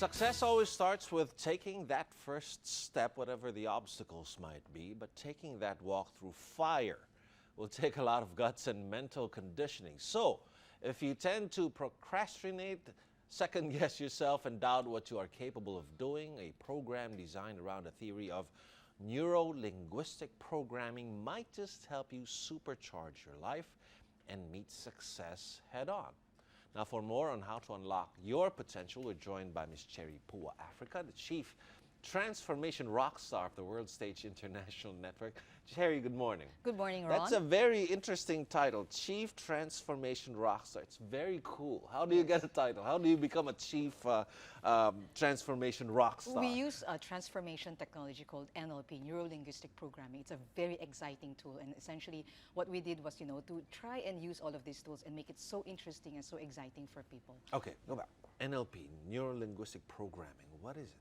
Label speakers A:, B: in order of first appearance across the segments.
A: Success always starts with taking that first step, whatever the obstacles might be, but taking that walk through fire will take a lot of guts and mental conditioning. So, if you tend to procrastinate, second guess yourself, and doubt what you are capable of doing, a program designed around a theory of neuro-linguistic programming might just help you supercharge your life and meet success head on. Now, for more on how to unlock your potential, we're joined by Ms. Cherry Pua Africa, the Chief Transformation Rockstar of the World Stage International Network. Cherry, good morning.
B: Good morning, Ron.
A: That's a very interesting title, Chief Transformation Rockstar. It's very cool. How do you get a title? How do you become a Chief Transformation Rockstar?
B: We use a transformation technology called NLP, Neuro-Linguistic Programming. It's a very exciting tool, and essentially what we did was, to try and use all of these tools and make it so interesting and so exciting for people.
A: Okay, go back. NLP, Neuro-Linguistic Programming, what is it?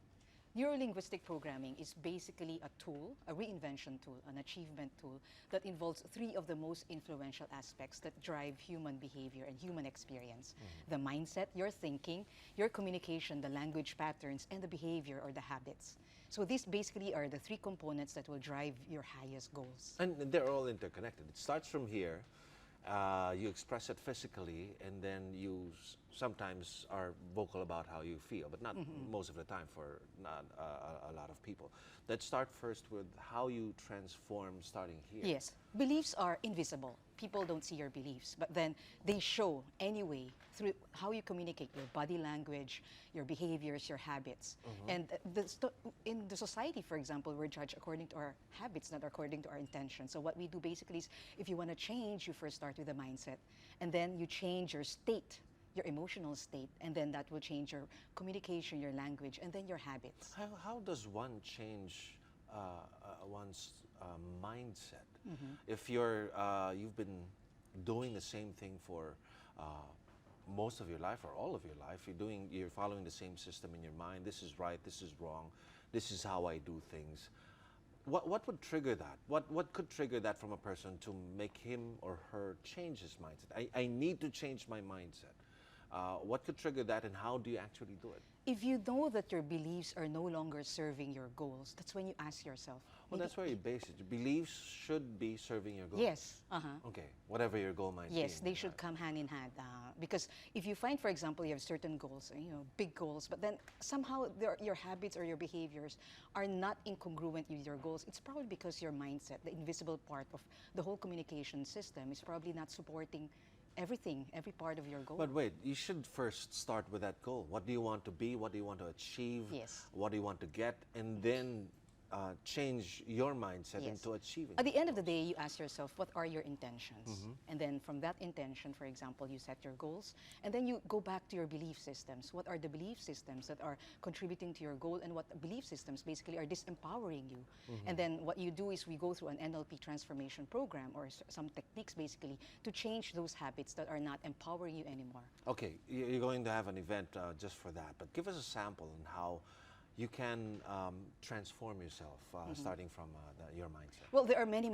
B: Neuro-linguistic programming is basically a tool, a reinvention tool, an achievement tool that involves three of the most influential aspects that drive human behavior and human experience. The mindset, your thinking, your communication, the language patterns, and the behavior or the habits. So these basically are the three components that will drive your highest goals.
A: And they're all interconnected. It starts from here. You express it physically, and then you sometimes are vocal about how you feel, but not most of the time for not a lot of people. Let's start first with how you transform starting here.
B: Yes, beliefs are invisible. People don't see your beliefs, but then they show anyway through how you communicate, your body language, your behaviors, your habits. And in the society, for example, we're judged according to our habits, not according to our intentions. So what we do basically is, if you want to change, you first start with the mindset, and then you change your state, your emotional state, and then that will change your communication, your language, and then your habits.
A: How does one change one's mindset? If you've been doing the same thing for most of your life or all of your life, you're following the same system in your mind. This is right, this is wrong, this is how I do things. What would trigger that? What could trigger that from a person to make him or her change his mindset? I need to change my mindset. What could trigger that, and how do you actually do it?
B: If you know that your beliefs are no longer serving your goals, that's when you ask yourself.
A: Well, that's where you base it. Your beliefs should be serving your goals.
B: Yes.
A: Okay, whatever your goal might be.
B: Yes, they should come hand in hand. Because if you find, for example, you have certain goals, big goals, but then somehow your habits or your behaviors are not incongruent with your goals, it's probably because your mindset, the invisible part of the whole communication system, is probably not supporting everything, every part of your goal.
A: But wait, you should first start with that goal. What do you want to be? What do you want to achieve?
B: Yes.
A: What do you want to get? And then change your mindset into achieving.
B: At the end of the day, you ask yourself, what are your intentions? And then from that intention, for example, you set your goals, and then you go back to your belief systems. What are the belief systems that are contributing to your goal, and what belief systems basically are disempowering you? And then what you do is we go through an NLP transformation program or some techniques basically to change those habits that are not empowering you anymore.
A: Okay, you're going to have an event just for that, but give us a sample on how you can transform yourself starting from your mindset.
B: Well, there are many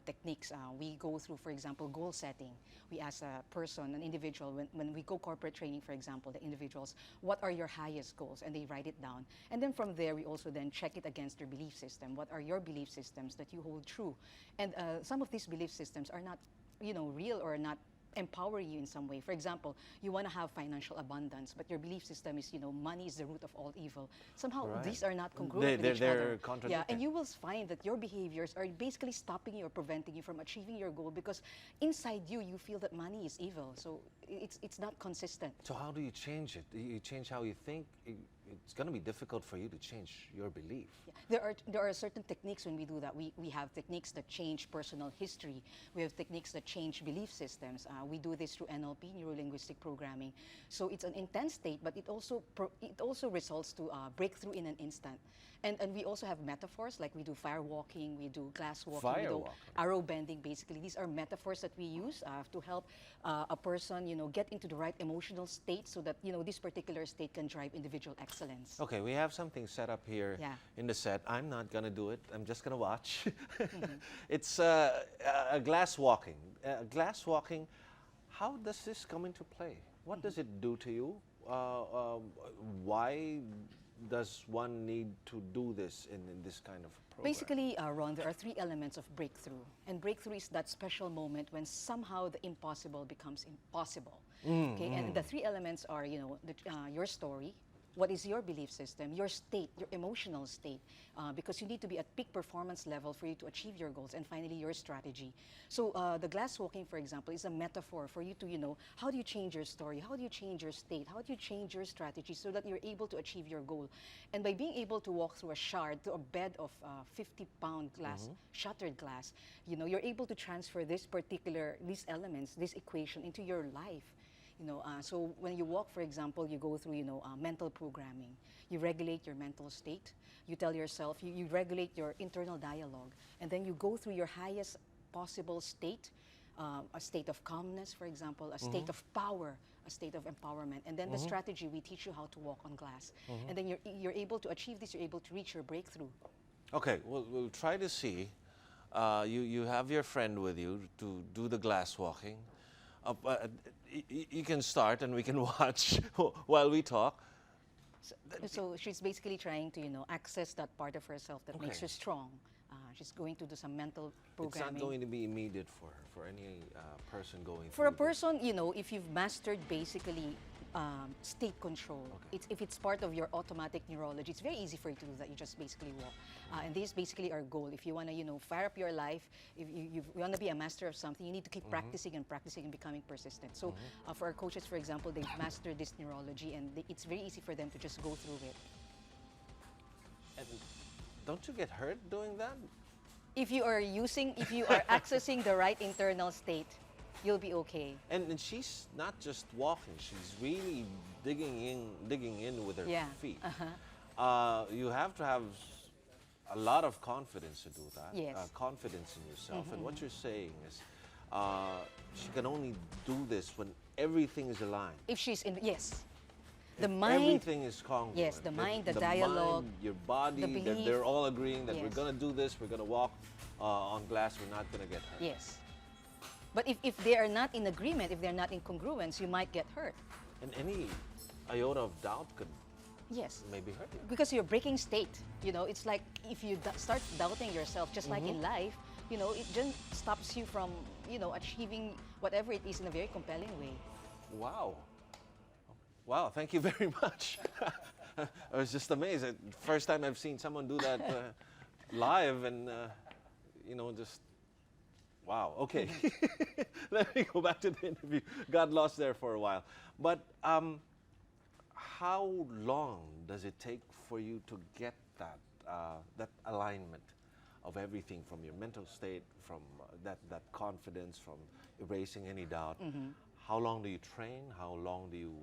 B: techniques. We go through, for example, goal setting. We ask a person, an individual, when we go corporate training, for example, the individuals, what are your highest goals? And they write it down. And then from there, we also then check it against their belief system. What are your belief systems that you hold true? And some of these belief systems are not, real or not empower you in some way. For example, you want to have financial abundance, but your belief system is, money is the root of all evil. Somehow, these are not congruent with each other. Yeah, and you will find that your behaviors are basically stopping you or preventing you from achieving your goal because inside you, you feel that money is evil. So it's not consistent.
A: So how do you change it? You change how you think? It's going to be difficult for you to change your belief.
B: Yeah. There are certain techniques when we do that. We have techniques that change personal history. We have techniques that change belief systems. We do this through NLP, Neuro-Linguistic Programming. So it's an intense state, but it also results to breakthrough in an instant. And we also have metaphors, like we do fire walking, we do glass walking, we do arrow bending, basically. These are metaphors that we use to help a person, get into the right emotional state so that, this particular state can drive individual excellence.
A: Okay, we have something set up here in the set. I'm not going to do it. I'm just going to watch. It's a glass walking. Glass walking, how does this come into play? What does it do to you? why does one need to do this in this kind of a program?
B: Basically, Ron, there are three elements of breakthrough. And breakthrough is that special moment when somehow the impossible becomes impossible. Okay, and the three elements are, your story, what is your belief system, your state, your emotional state, because you need to be at peak performance level for you to achieve your goals, and finally your strategy. So the glass walking, for example, is a metaphor for you to, how do you change your story, how do you change your state, how do you change your strategy so that you're able to achieve your goal. And by being able to walk through a shard, to a bed of 50-pound glass, shattered glass, you're able to transfer these elements, this equation into your life. So when you walk, for example, you go through, mental programming. You regulate your mental state. You tell yourself, you regulate your internal dialogue. And then you go through your highest possible state, a state of calmness, for example, a state of power, a state of empowerment. And then the strategy, we teach you how to walk on glass. And then you're able to achieve this, you're able to reach your breakthrough.
A: Okay, we'll try to see. You have your friend with you to do the glass walking. You can start and we can watch while we talk.
B: So she's basically trying to, access that part of herself that makes her strong. She's going to do some mental programming.
A: It's not going to be immediate for her, for any person going
B: For a
A: through this.
B: person, if you've mastered basically state control, if it's part of your automatic neurology, it's very easy for you to do that. You just basically walk. And this is basically our goal. If you want to, fire up your life, if you want to be a master of something, you need to keep practicing and practicing and becoming persistent. So for our coaches, for example, they've mastered this neurology, and it's very easy for them to just go through it.
A: And don't you get hurt doing that?
B: If you are accessing the right internal state, you'll be okay.
A: And she's not just walking; she's really digging in with her feet. You have to have a lot of confidence to do that.
B: Yes.
A: Confidence in yourself. And what you're saying is, she can only do this when everything is aligned.
B: If she's in, yes.
A: The mind, everything is congruent.
B: Yes, the mind, the dialogue,
A: mind, your body,
B: the belief.
A: They're all agreeing that we're going to do this, we're going to walk on glass, we're not going to get hurt.
B: Yes. But if they are not in agreement, if they're not in congruence, you might get hurt.
A: And any iota of doubt could maybe hurt you.
B: Because you're breaking state. It's like if you start doubting yourself, just like in life, it just stops you from, achieving whatever it is in a very compelling way.
A: Wow. Wow, thank you very much. I was just amazed. First time I've seen someone do that live and, just, wow. Okay, let me go back to the interview. Got lost there for a while. But how long does it take for you to get that alignment of everything from your mental state, from that confidence, from erasing any doubt? How long do you train? How long do you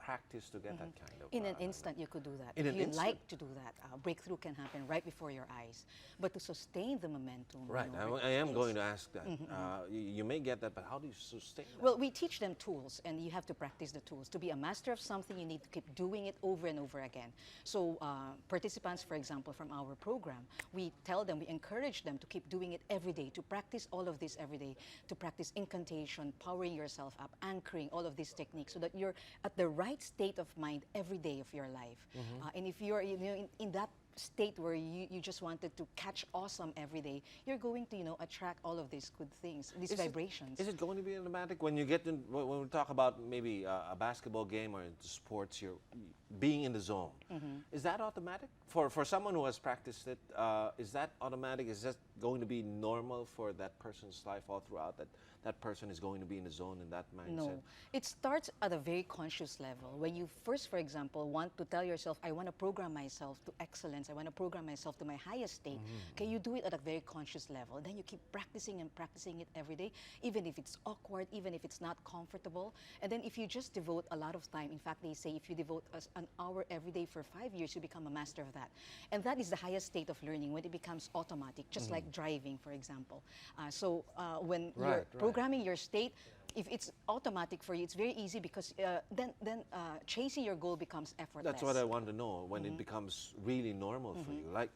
A: practice to get that kind of...
B: In an instant, you could do that.
A: In
B: if
A: an
B: you
A: instant?
B: like to do that, breakthrough can happen right before your eyes. But to sustain the momentum...
A: Right, I am going to ask that. You may get that, but how do you sustain that?
B: Well, we teach them tools, and you have to practice the tools. To be a master of something, you need to keep doing it over and over again. So participants, for example, from our program, we tell them, we encourage them to keep doing it every day, to practice all of this every day, to practice incantation, powering yourself up, anchoring, all of these techniques, so that you're at the right state of mind every day of your life. And if you're in that state where you just wanted to catch awesome every day, you're going to attract all of these good things, these vibrations.
A: Is it going to be automatic when you get in, when we talk about maybe a basketball game or sports, you're being in the zone? Is that automatic for someone who has practiced it? Is that automatic? Is that going to be normal for that person's life all throughout, that person is going to be in the zone in that mindset?
B: No, it starts at a very conscious level. When you first, for example, want to tell yourself, I want to program myself to excellence, I want to program myself to my highest state, okay, you do it at a very conscious level. Then you keep practicing and practicing it every day, even if it's awkward, even if it's not comfortable. And then if you just devote a lot of time, in fact, they say if you devote an hour every day for 5 years, you become a master of that. And that is the highest state of learning, when it becomes automatic, just like driving, for example. So when you're programming your state, if it's automatic for you, it's very easy, because then chasing your goal becomes effortless.
A: That's what I want to know, when it becomes really normal for you. Like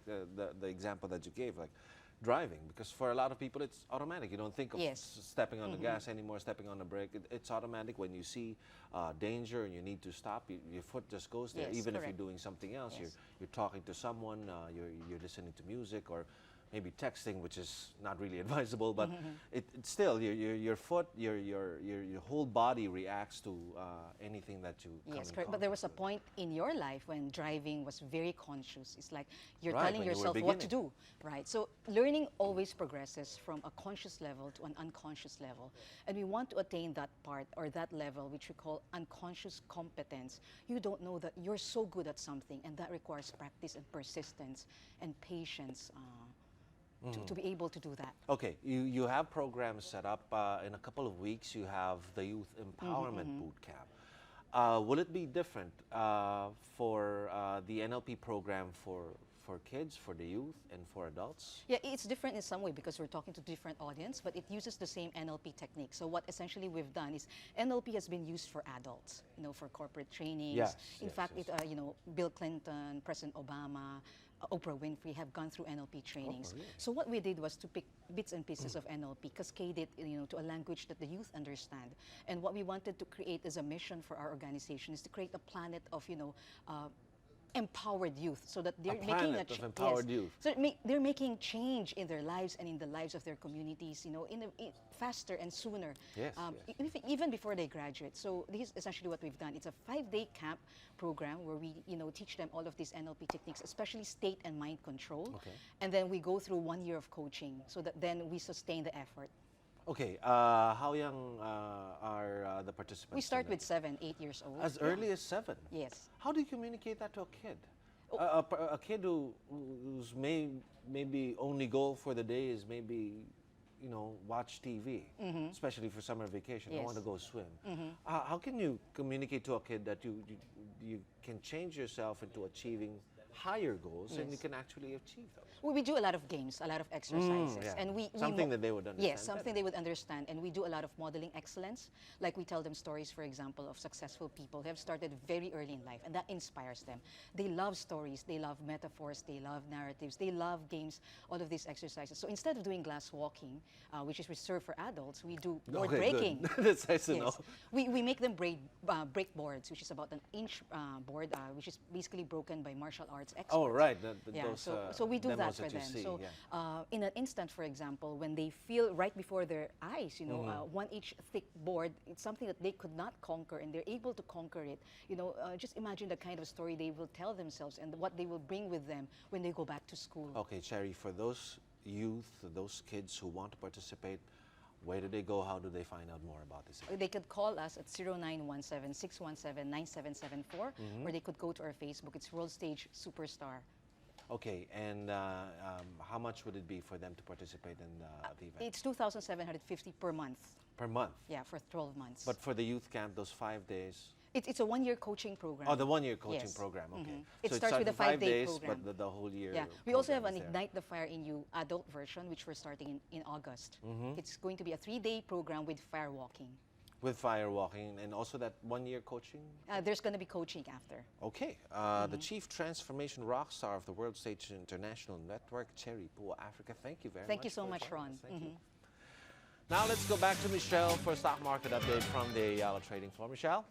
A: the example that you gave, like driving? Because for a lot of people, it's automatic. You don't think of
B: Yes.
A: stepping on the gas anymore, stepping on the brake. It's automatic. When you see danger and you need to stop, your foot just goes there.
B: Yes,
A: Even if
B: correct.
A: you're doing something else,
B: Yes.
A: you're talking to someone, you're listening to music, or maybe texting, which is not really advisable, but it's still your foot, your whole body reacts to anything that you come
B: Yes,
A: in
B: correct. But there was a
A: contact
B: point in your life when driving was very conscious. It's like you're
A: Right,
B: telling
A: when you were
B: yourself what to
A: beginning.
B: do, right? So learning always progresses from a conscious level to an unconscious level. And we want to attain that part or that level, which we call unconscious competence. You don't know that you're so good at something, and that requires practice and persistence and patience to be able to do that.
A: Okay, you have programs set up. In a couple of weeks, you have the Youth Empowerment Boot Camp. Will it be different for the NLP program for kids, for the youth, and for adults?
B: Yeah, it's different in some way because we're talking to different audience, but it uses the same NLP technique. So what essentially we've done is NLP has been used for adults, for corporate trainings.
A: Yes,
B: In
A: yes,
B: fact,
A: yes.
B: Bill Clinton, President Obama, Oprah Winfrey have gone through NLP trainings.
A: really?
B: So what we did was to pick bits and pieces of NLP, cascade it, to a language that the youth understand. And what we wanted to create as a mission for our organization is to create a planet of, empowered youth, so that they're making
A: planet of empowered youth.
B: So they're making change in their lives and in the lives of their communities, faster and sooner,
A: Yes,
B: even before they graduate. So this is essentially what we've done. It's a 5-day camp program where we, teach them all of these NLP techniques, especially state and mind control.
A: Okay.
B: And then we go through 1 year of coaching, so that then we sustain the effort.
A: Okay, how young are the participants?
B: We start
A: in
B: with
A: it?
B: 7, 8 years old.
A: As early as 7?
B: Yes.
A: How do you communicate that to a kid?
B: Oh.
A: A kid whose maybe only goal for the day is maybe, watch TV, especially for summer vacation. I
B: Yes.
A: want to go swim. How can you communicate to a kid that you can change yourself into achieving higher goals and you
B: Yes.
A: can actually achieve those?
B: Well, we do a lot of games, a lot of exercises,
A: yeah.
B: and
A: Something that they would understand
B: Yes, something
A: better.
B: they would understand, and we do a lot of modeling excellence. Like we tell them stories, for example, of successful people who have started very early in life, and that inspires them. They love stories, they love metaphors, they love narratives, they love games, all of these exercises. So instead of doing glass walking, which is reserved for adults, we do board
A: Okay, good.
B: breaking.
A: That's nice to know.
B: Yes. We make them break boards, which is about an inch board, which is basically broken by martial arts experts.
A: Oh, right.
B: Yeah,
A: Those,
B: so we do that
A: demos
B: for
A: you
B: them.
A: see,
B: So
A: yeah.
B: in an instant, for example, when they feel right before their eyes, 1 inch thick board, it's something that they could not conquer, and they're able to conquer it. Just imagine the kind of story they will tell themselves and what they will bring with them when they go back to school.
A: Okay, Cherry, for those youth, those kids who want to participate, where do they go? How do they find out more about this?
B: They could call us at 0917-617-9774, or they could go to our Facebook. It's World Stage Superstar.
A: Okay, and how much would it be for them to participate in the event?
B: It's 2,750 per month.
A: Per month?
B: Yeah, for 12 months.
A: But for the youth camp, those 5 days?
B: It's a 1-year coaching program.
A: Oh, the 1-year coaching
B: Yes.
A: program, okay.
B: It
A: So
B: starts with a
A: for 5
B: 5-day
A: days,
B: program.
A: but the whole year.
B: Yeah, we also have
A: program
B: an
A: is there.
B: Ignite the Fire in You adult version, which we're starting in August. It's going to be a 3-day program with fire walking.
A: With fire walking and also that 1-year coaching?
B: There's going to be coaching after.
A: Okay, the Chief Transformation Rockstar of the World Stage International Network, Cherry Pua Africa. Thank you very much.
B: Thank you so
A: for
B: much,
A: joining
B: Ron.
A: us. Thank you. Now let's go back to Michelle for a stock market update from the Ayala trading floor. Michelle?